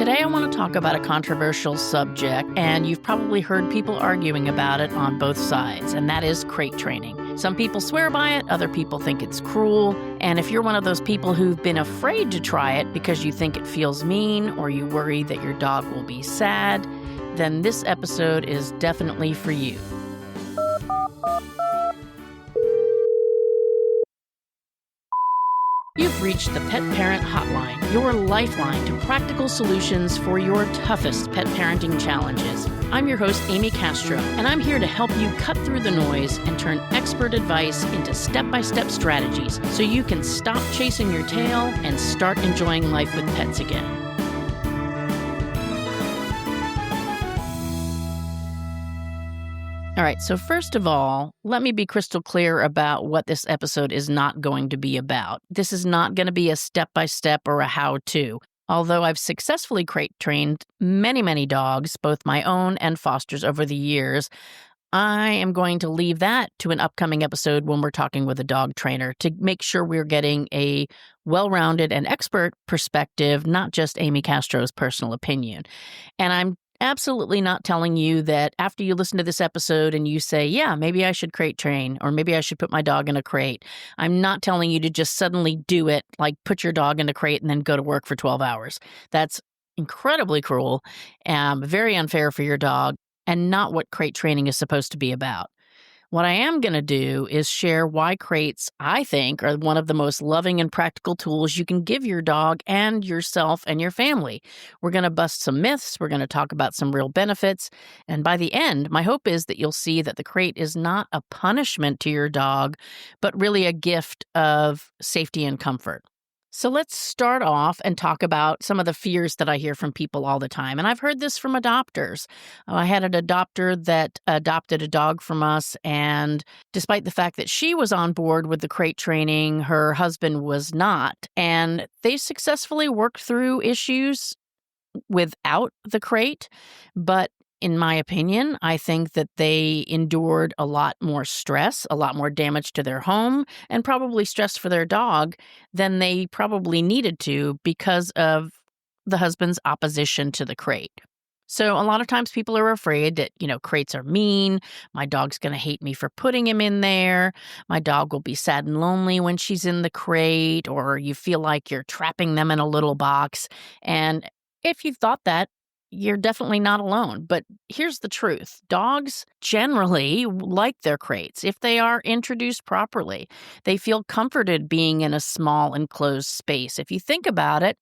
Today I want to talk about a controversial subject, and you've probably heard people arguing about it on both sides, and that is crate training. Some people swear by it, other people think it's cruel, and if you're one of those people who've been afraid to try it because you think it feels mean or you worry that your dog will be sad, then this episode is definitely for you. You've reached the Pet Parent Hotline, your lifeline to practical solutions for your toughest pet parenting challenges. I'm your host, Amy Castro, and I'm here to help you cut through the noise and turn expert advice into step-by-step strategies so you can stop chasing your tail and start enjoying life with pets again. All right, so first of all, let me be crystal clear about what this episode is not going to be about. This is not going to be a step-by-step or a how-to. Although I've successfully crate trained many dogs, both my own and fosters over the years, I am going to leave that to an upcoming episode when we're talking with a dog trainer to make sure we're getting a well-rounded and expert perspective, not just Amy Castro's personal opinion. And I'm absolutely not telling you that after you listen to this episode and you say, yeah, maybe I should crate train or maybe I should put my dog in a crate. I'm not telling you to just suddenly do it, like put your dog in a crate and then go to work for 12 hours. That's incredibly cruel, very unfair for your dog, and not what crate training is supposed to be about. What I am going to do is share why crates, I think, are one of the most loving and practical tools you can give your dog and yourself and your family. We're going to bust some myths. We're going to talk about some real benefits. And by the end, my hope is that you'll see that the crate is not a punishment to your dog, but really a gift of safety and comfort. So let's start off and talk about some of the fears that I hear from people all the time. And I've heard this from adopters. I had an adopter that adopted a dog from us, and despite the fact that she was on board with the crate training, her husband was not. And they successfully worked through issues without the crate, but in my opinion, I think that they endured a lot more stress, a lot more damage to their home, and probably stress for their dog than they probably needed to because of the husband's opposition to the crate. So a lot of times people are afraid that, crates are mean. My dog's going to hate me for putting him in there. My dog will be sad and lonely when she's in the crate, or you feel like you're trapping them in a little box. And if you've thought that, you're definitely not alone. But here's the truth. Dogs generally like their crates if they are introduced properly. They feel comforted being in a small enclosed space. If you think about it,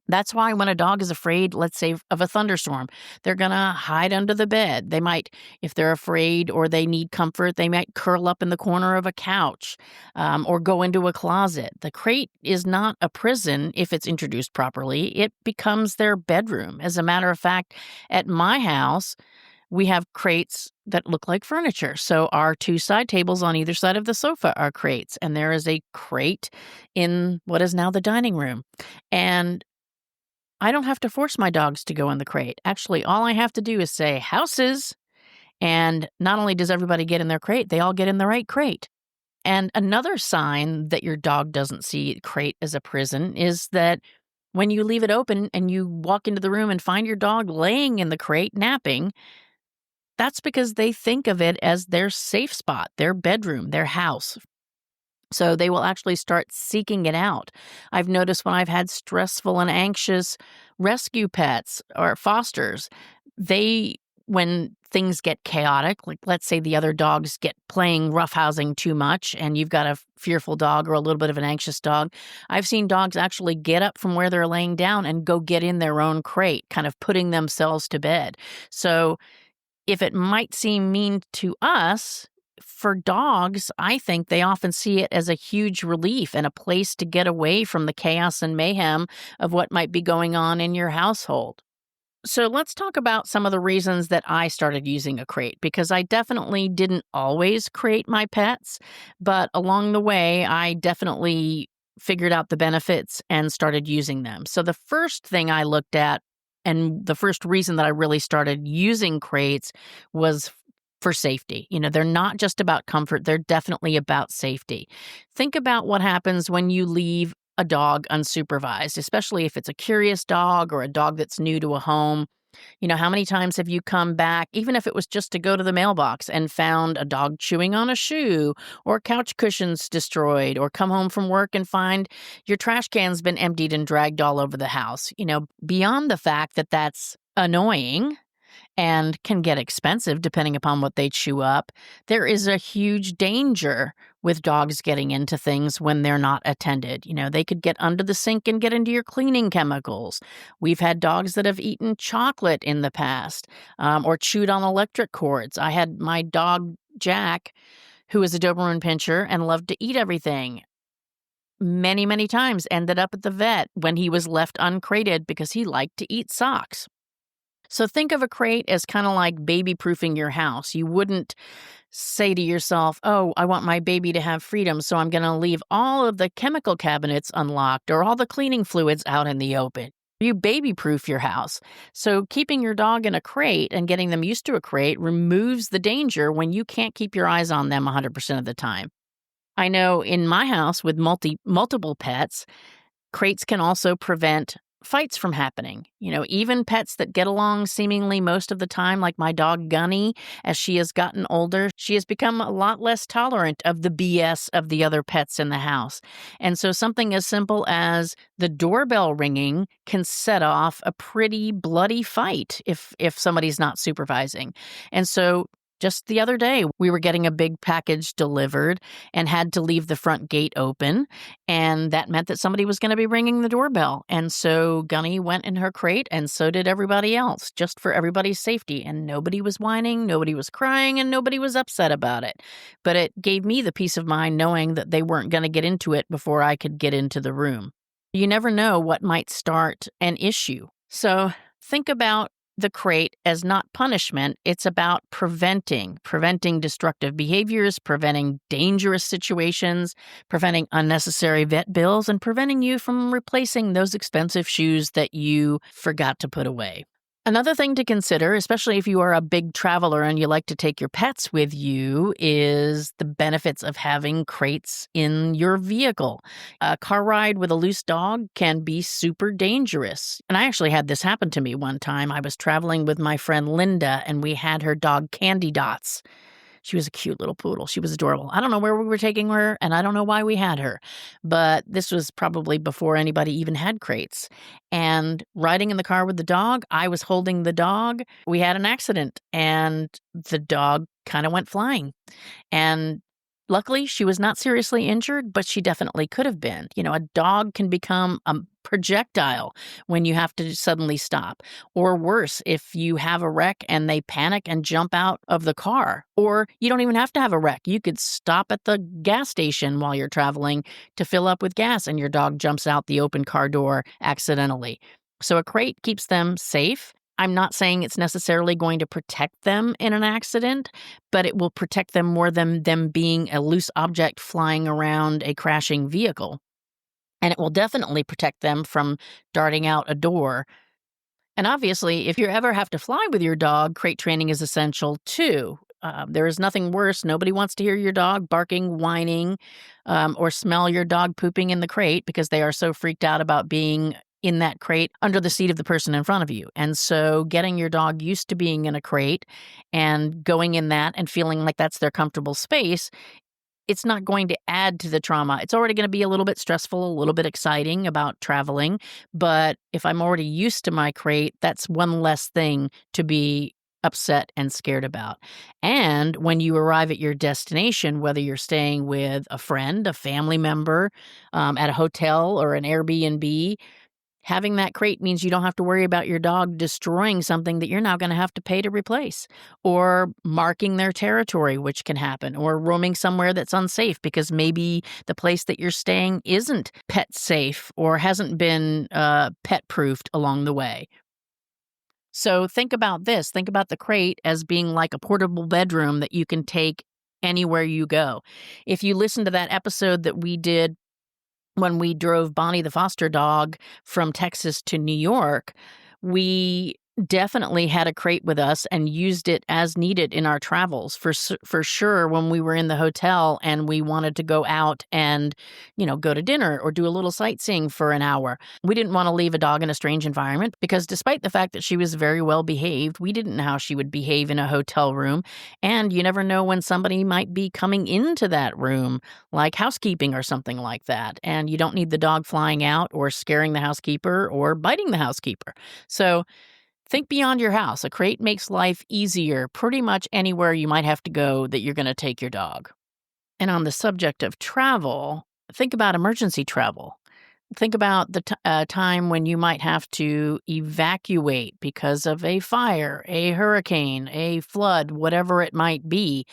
that's why when a dog is afraid, let's say, of a thunderstorm, they're going to hide under the bed. They might, if they're afraid or they need comfort, they might curl up in the corner of a couch or go into a closet. The crate is not a prison if it's introduced properly. It becomes their bedroom. As a matter of fact, at my house, we have crates that look like furniture. So our two side tables on either side of the sofa are crates, and there is a crate in what is now the dining room. And I don't have to force my dogs to go in the crate. Actually, all I have to do is say, houses, and not only does everybody get in their crate, they all get in the right crate. And another sign that your dog doesn't see crate as a prison is that when you leave it open and you walk into the room and find your dog laying in the crate napping, that's because they think of it as their safe spot, their bedroom, their house. So they will actually start seeking it out. I've noticed when I've had stressful and anxious rescue pets or fosters, when things get chaotic, like let's say the other dogs get playing roughhousing too much and you've got a fearful dog or a little bit of an anxious dog, I've seen dogs actually get up from where they're laying down and go get in their own crate, kind of putting themselves to bed. So if it might seem mean to us, for dogs, I think they often see it as a huge relief and a place to get away from the chaos and mayhem of what might be going on in your household. So let's talk about some of the reasons that I started using a crate, because I definitely didn't always crate my pets, but along the way, I definitely figured out the benefits and started using them. So the first thing I looked at, and the first reason that I really started using crates, was for safety. They're not just about comfort. They're definitely about safety. Think about what happens when you leave a dog unsupervised, especially if it's a curious dog or a dog that's new to a home. How many times have you come back, even if it was just to go to the mailbox, and found a dog chewing on a shoe or couch cushions destroyed, or come home from work and find your trash can's been emptied and dragged all over the house? Beyond the fact that that's annoying and can get expensive depending upon what they chew up, there is a huge danger with dogs getting into things when they're not attended. They could get under the sink and get into your cleaning chemicals. We've had dogs that have eaten chocolate in the past, or chewed on electric cords. I had my dog, Jack, who was a Doberman Pinscher and loved to eat everything. Many, many times ended up at the vet when he was left uncrated because he liked to eat socks. So think of a crate as kind of like baby-proofing your house. You wouldn't say to yourself, oh, I want my baby to have freedom, so I'm going to leave all of the chemical cabinets unlocked or all the cleaning fluids out in the open. You baby-proof your house. So keeping your dog in a crate and getting them used to a crate removes the danger when you can't keep your eyes on them 100% of the time. I know in my house with multiple pets, crates can also prevent fights from happening. Even pets that get along seemingly most of the time, like my dog Gunny, as she has gotten older, she has become a lot less tolerant of the BS of the other pets in the house. And so something as simple as the doorbell ringing can set off a pretty bloody fight if somebody's not supervising. And so just the other day, we were getting a big package delivered and had to leave the front gate open, and that meant that somebody was going to be ringing the doorbell. And so Gunny went in her crate, and so did everybody else, just for everybody's safety. And nobody was whining, nobody was crying, and nobody was upset about it. But it gave me the peace of mind knowing that they weren't going to get into it before I could get into the room. You never know what might start an issue. So think about the crate as not punishment. It's about preventing destructive behaviors, preventing dangerous situations, preventing unnecessary vet bills, and preventing you from replacing those expensive shoes that you forgot to put away. Another thing to consider, especially if you are a big traveler and you like to take your pets with you, is the benefits of having crates in your vehicle. A car ride with a loose dog can be super dangerous. And I actually had this happen to me one time. I was traveling with my friend Linda, and we had her dog Candy Dots. She was a cute little poodle. She was adorable. I don't know where we were taking her, and I don't know why we had her, but this was probably before anybody even had crates. And riding in the car with the dog, I was holding the dog. We had an accident, and the dog kind of went flying. And luckily, she was not seriously injured, but she definitely could have been. A dog can become a projectile when you have to suddenly stop. Or worse, if you have a wreck and they panic and jump out of the car. Or you don't even have to have a wreck. You could stop at the gas station while you're traveling to fill up with gas, and your dog jumps out the open car door accidentally. So a crate keeps them safe. I'm not saying it's necessarily going to protect them in an accident, but it will protect them more than them being a loose object flying around a crashing vehicle. And it will definitely protect them from darting out a door. And obviously, if you ever have to fly with your dog, crate training is essential too. There is nothing worse. Nobody wants to hear your dog barking, whining, or smell your dog pooping in the crate because they are so freaked out about being in that crate under the seat of the person in front of you. And so getting your dog used to being in a crate and going in that and feeling like that's their comfortable space, it's not going to add to the trauma. It's already going to be a little bit stressful, a little bit exciting about traveling. But if I'm already used to my crate, that's one less thing to be upset and scared about. And when you arrive at your destination, whether you're staying with a friend, a family member, at a hotel or an Airbnb, having that crate means you don't have to worry about your dog destroying something that you're now going to have to pay to replace, or marking their territory, which can happen, or roaming somewhere that's unsafe because maybe the place that you're staying isn't pet safe or hasn't been pet proofed along the way. So think about this. Think about the crate as being like a portable bedroom that you can take anywhere you go. If you listen to that episode that we did when we drove Bonnie the foster dog from Texas to New York, we definitely had a crate with us and used it as needed in our travels. For sure, when we were in the hotel and we wanted to go out and, go to dinner or do a little sightseeing for an hour, we didn't want to leave a dog in a strange environment because despite the fact that she was very well behaved, we didn't know how she would behave in a hotel room. And you never know when somebody might be coming into that room, like housekeeping or something like that. And you don't need the dog flying out or scaring the housekeeper or biting the housekeeper. So, think beyond your house. A crate makes life easier pretty much anywhere you might have to go that you're going to take your dog. And on the subject of travel, think about emergency travel. Think about the time when you might have to evacuate because of a fire, a hurricane, a flood, whatever it might be.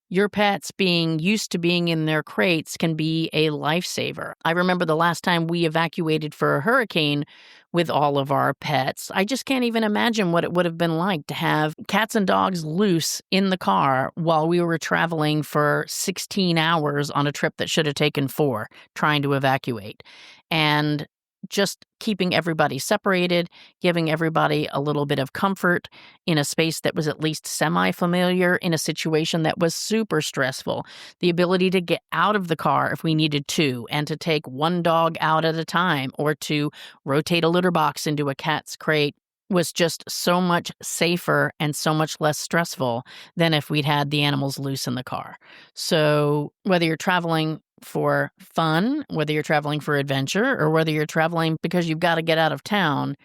Your pets being used to being in their crates can be a lifesaver. I remember the last time we evacuated for a hurricane with all of our pets. I just can't even imagine what it would have been like to have cats and dogs loose in the car while we were traveling for 16 hours on a trip that should have taken 4, trying to evacuate. And just keeping everybody separated, giving everybody a little bit of comfort in a space that was at least semi-familiar in a situation that was super stressful. The ability to get out of the car if we needed to, and to take one dog out at a time, or to rotate a litter box into a cat's crate was just so much safer and so much less stressful than if we'd had the animals loose in the car. So whether you're traveling for fun, whether you're traveling for adventure, or whether you're traveling because you've got to get out of town,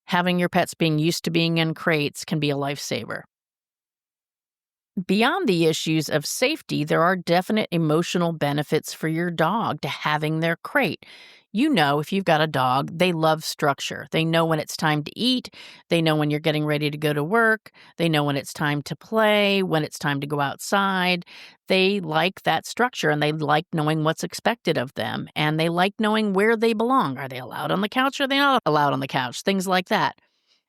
having your pets being used to being in crates can be a lifesaver. Beyond the issues of safety, there are definite emotional benefits for your dog to having their crate. If you've got a dog, they love structure. They know when it's time to eat. They know when you're getting ready to go to work. They know when it's time to play, when it's time to go outside. They like that structure and they like knowing what's expected of them. And they like knowing where they belong. Are they allowed on the couch or are they not allowed on the couch? Things like that.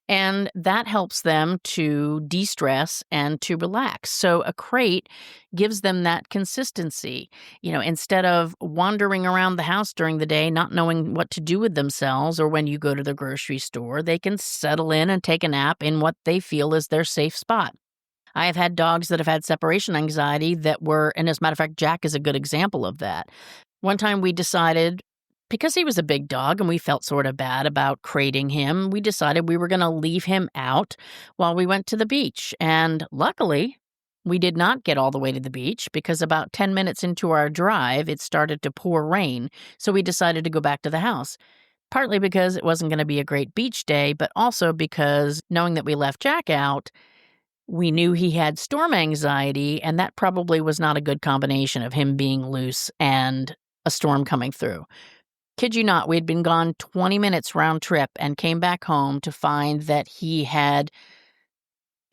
And that helps them to de-stress and to relax. So a crate gives them that consistency. Instead of wandering around the house during the day, not knowing what to do with themselves, or when you go to the grocery store, they can settle in and take a nap in what they feel is their safe spot. I have had dogs that have had separation anxiety and as a matter of fact, Jack is a good example of that. One time we decided, because he was a big dog and we felt sort of bad about crating him, we decided we were going to leave him out while we went to the beach. And luckily, we did not get all the way to the beach because about 10 minutes into our drive, it started to pour rain. So we decided to go back to the house. Partly because it wasn't going to be a great beach day, but also because knowing that we left Jack out, we knew he had storm anxiety, and that probably was not a good combination of him being loose and a storm coming through. Kid you not, we had been gone 20 minutes round trip and came back home to find that he had,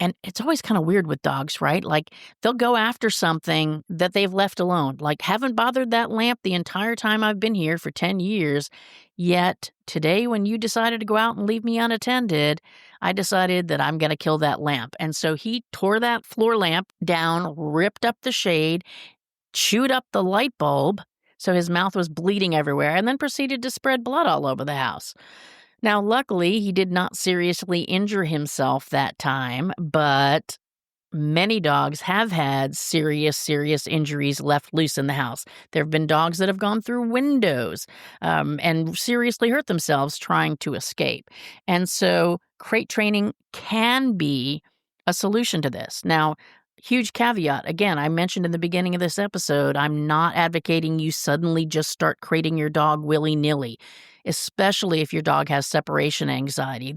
and it's always kind of weird with dogs, right? Like they'll go after something that they've left alone. Like, haven't bothered that lamp the entire time I've been here for 10 years. Yet today, when you decided to go out and leave me unattended, I decided that I'm going to kill that lamp. And so he tore that floor lamp down, ripped up the shade, chewed up the light bulb, so his mouth was bleeding everywhere, and then proceeded to spread blood all over the house. Now, luckily, he did not seriously injure himself that time, but many dogs have had serious injuries left loose in the house. There have been dogs that have gone through windows and seriously hurt themselves trying to escape. And so crate training can be a solution to this. Now, huge caveat. Again, I mentioned in the beginning of this episode, I'm not advocating you suddenly just start crating your dog willy-nilly, especially if your dog has separation anxiety.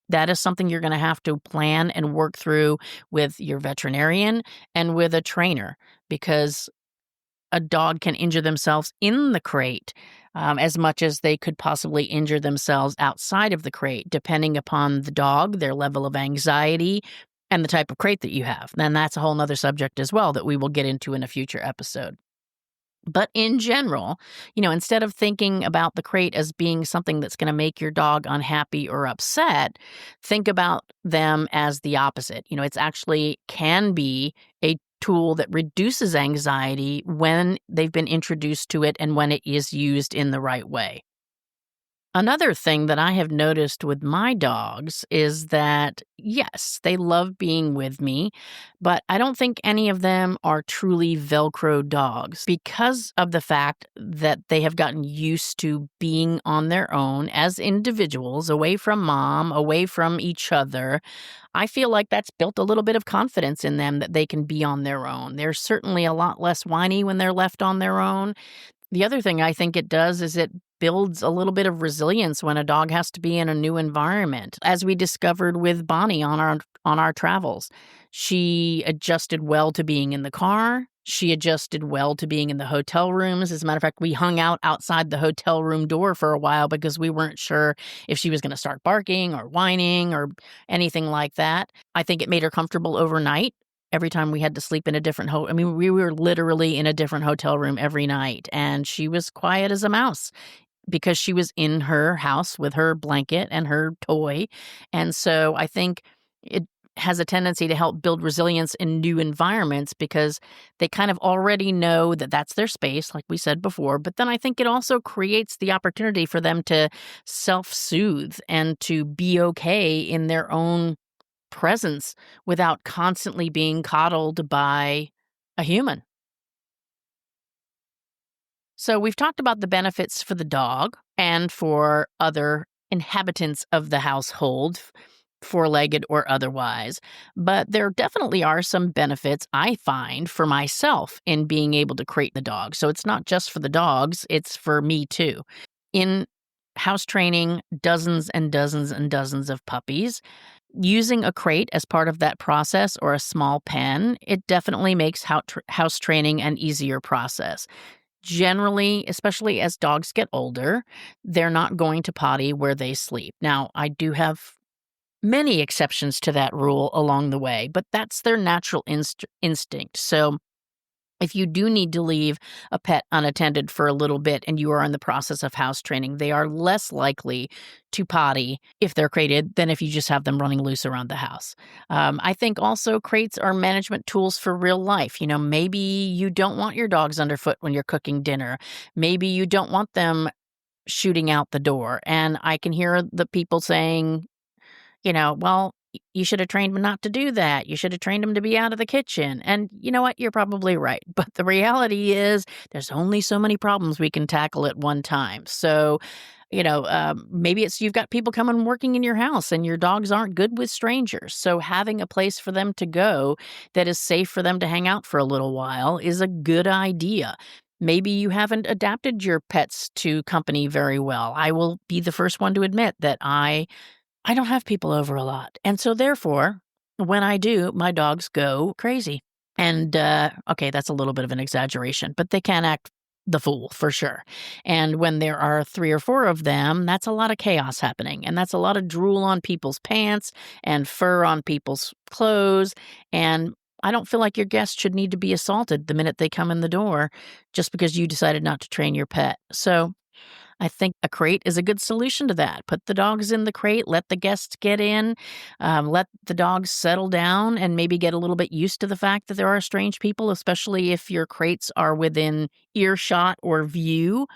That is something you're going to have to plan and work through with your veterinarian and with a trainer, because a dog can injure themselves in the crate as much as they could possibly injure themselves outside of the crate, depending upon the dog, their level of anxiety, and the type of crate that you have. And that's a whole nother subject as well that we will get into in a future episode. But in general, instead of thinking about the crate as being something that's going to make your dog unhappy or upset, think about them as the opposite. It's actually can be a tool that reduces anxiety when they've been introduced to it and when it is used in the right way. Another thing that I have noticed with my dogs is that, yes, they love being with me, but I don't think any of them are truly Velcro dogs because of the fact that they have gotten used to being on their own as individuals, away from mom, away from each other. I feel like that's built a little bit of confidence in them that they can be on their own. They're certainly a lot less whiny when they're left on their own. The other thing I think it does is it builds a little bit of resilience when a dog has to be in a new environment. As we discovered with Bonnie on our travels, she adjusted well to being in the car. She adjusted well to being in the hotel rooms. As a matter of fact, we hung out outside the hotel room door for a while because we weren't sure if she was going to start barking or whining or anything like that. I think it made her comfortable overnight. Every time we had to sleep in a different I mean, we were literally in a different hotel room every night, and she was quiet as a mouse because she was in her house with her blanket and her toy. And so I think it has a tendency to help build resilience in new environments because they kind of already know that that's their space, like we said before. But then I think it also creates the opportunity for them to self-soothe and to be okay in their own presence without constantly being coddled by a human. So we've talked about the benefits for the dog and for other inhabitants of the household, four-legged or otherwise. But there definitely are some benefits I find for myself in being able to crate the dog. So it's not just for the dogs, it's for me too. In house training dozens and dozens and dozens of puppies, using a crate as part of that process or a small pen, it definitely makes house training an easier process. Generally, especially as dogs get older, they're not going to potty where they sleep. Now, I do have many exceptions to that rule along the way, but that's their natural instinct. So if you do need to leave a pet unattended for a little bit and you are in the process of house training, they are less likely to potty if they're crated than if you just have them running loose around the house. I think also crates are management tools for real life. You know, maybe you don't want your dogs underfoot when you're cooking dinner. Maybe you don't want them shooting out the door. And I can hear the people saying, well, you should have trained him not to do that. You should have trained him to be out of the kitchen. And you know what? You're probably right. But the reality is there's only so many problems we can tackle at one time. So, maybe it's you've got people coming working in your house and your dogs aren't good with strangers. So having a place for them to go that is safe for them to hang out for a little while is a good idea. Maybe you haven't adapted your pets to company very well. I will be the first one to admit that I don't have people over a lot. And so therefore, when I do, my dogs go crazy. And, okay, that's a little bit of an exaggeration, but they can act the fool for sure. And when there are 3 or 4 of them, that's a lot of chaos happening. And that's a lot of drool on people's pants and fur on people's clothes. And I don't feel like your guests should need to be assaulted the minute they come in the door just because you decided not to train your pet. So I think a crate is a good solution to that. Put the dogs in the crate, let the guests get in, let the dogs settle down and maybe get a little bit used to the fact that there are strange people, especially if your crates are within earshot or view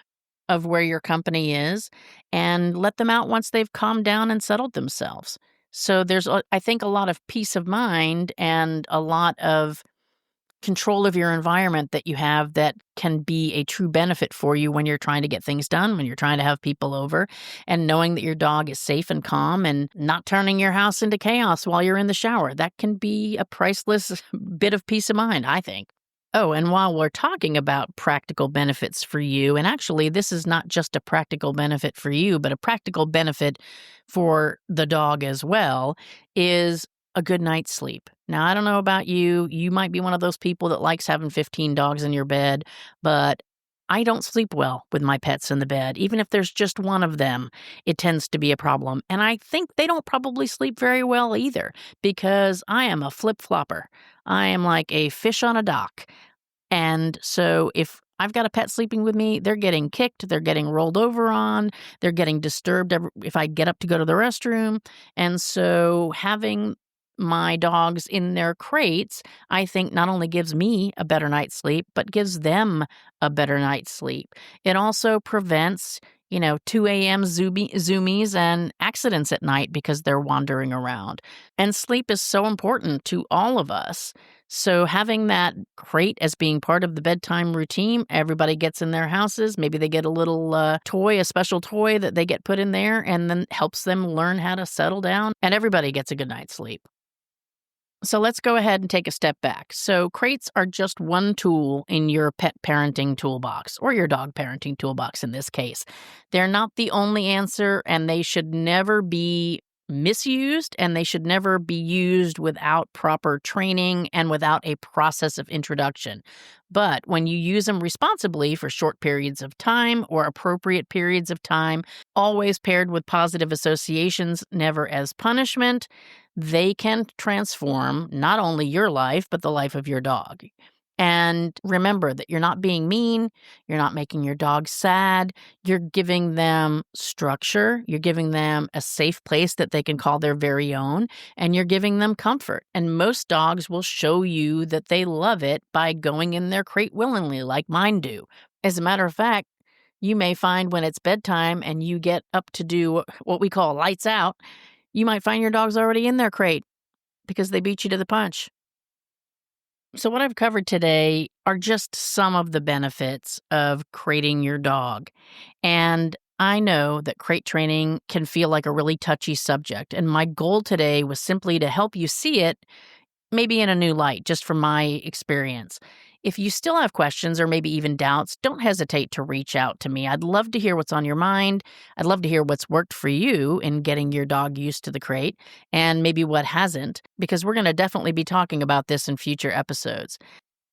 of where your company is, and let them out once they've calmed down and settled themselves. So there's, I think, a lot of peace of mind and a lot of control of your environment that you have that can be a true benefit for you when you're trying to get things done, when you're trying to have people over, and knowing that your dog is safe and calm and not turning your house into chaos while you're in the shower. That can be a priceless bit of peace of mind, I think. Oh, and while we're talking about practical benefits for you, and actually this is not just a practical benefit for you, but a practical benefit for the dog as well, is a good night's sleep. Now, I don't know about you. You might be one of those people that likes having 15 dogs in your bed, but I don't sleep well with my pets in the bed. Even if there's just one of them, it tends to be a problem. And I think they don't probably sleep very well either because I am a flip-flopper. I am like a fish on a dock. And so if I've got a pet sleeping with me, they're getting kicked, they're getting rolled over on, they're getting disturbed if I get up to go to the restroom. And so having my dogs in their crates, I think not only gives me a better night's sleep, but gives them a better night's sleep. It also prevents 2 a.m. zoomies and accidents at night because they're wandering around. And sleep is so important to all of us. So having that crate as being part of the bedtime routine, everybody gets in their houses. Maybe they get a little toy, a special toy that they get put in there, and then helps them learn how to settle down. And everybody gets a good night's sleep. So let's go ahead and take a step back. So crates are just one tool in your pet parenting toolbox, or your dog parenting toolbox in this case. They're not the only answer, and they should never be misused, and they should never be used without proper training and without a process of introduction. But when you use them responsibly for short periods of time or appropriate periods of time, always paired with positive associations, never as punishment, they can transform not only your life, but the life of your dog. And remember that you're not being mean, you're not making your dog sad, you're giving them structure, you're giving them a safe place that they can call their very own, and you're giving them comfort. And most dogs will show you that they love it by going in their crate willingly, like mine do. As a matter of fact, you may find when it's bedtime and you get up to do what we call lights out, you might find your dog's already in their crate because they beat you to the punch. So what I've covered today are just some of the benefits of crating your dog. And I know that crate training can feel like a really touchy subject. And my goal today was simply to help you see it maybe in a new light, just from my experience. If you still have questions or maybe even doubts, don't hesitate to reach out to me. I'd love to hear what's on your mind. I'd love to hear what's worked for you in getting your dog used to the crate and maybe what hasn't, because we're going to definitely be talking about this in future episodes.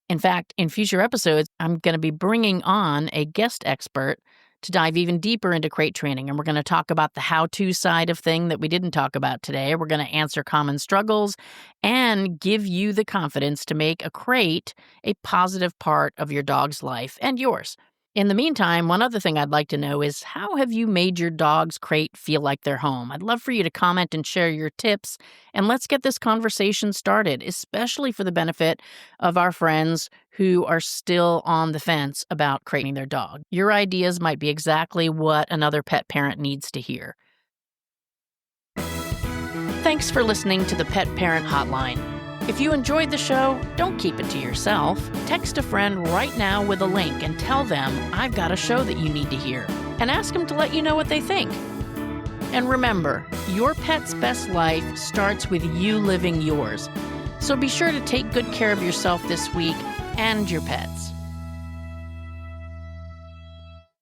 In fact, in future episodes, I'm going to be bringing on a guest expert to dive even deeper into crate training. And we're going to talk about the how-to side of thing that we didn't talk about today. We're going to answer common struggles and give you the confidence to make a crate a positive part of your dog's life and yours. In the meantime, one other thing I'd like to know is, how have you made your dog's crate feel like their home? I'd love for you to comment and share your tips, and let's get this conversation started, especially for the benefit of our friends who are still on the fence about crating their dog. Your ideas might be exactly what another pet parent needs to hear. Thanks for listening to the Pet Parent Hotline. If you enjoyed the show, don't keep it to yourself. Text a friend right now with a link and tell them I've got a show that you need to hear, and ask them to let you know what they think. And remember, your pet's best life starts with you living yours. So be sure to take good care of yourself this week and your pets.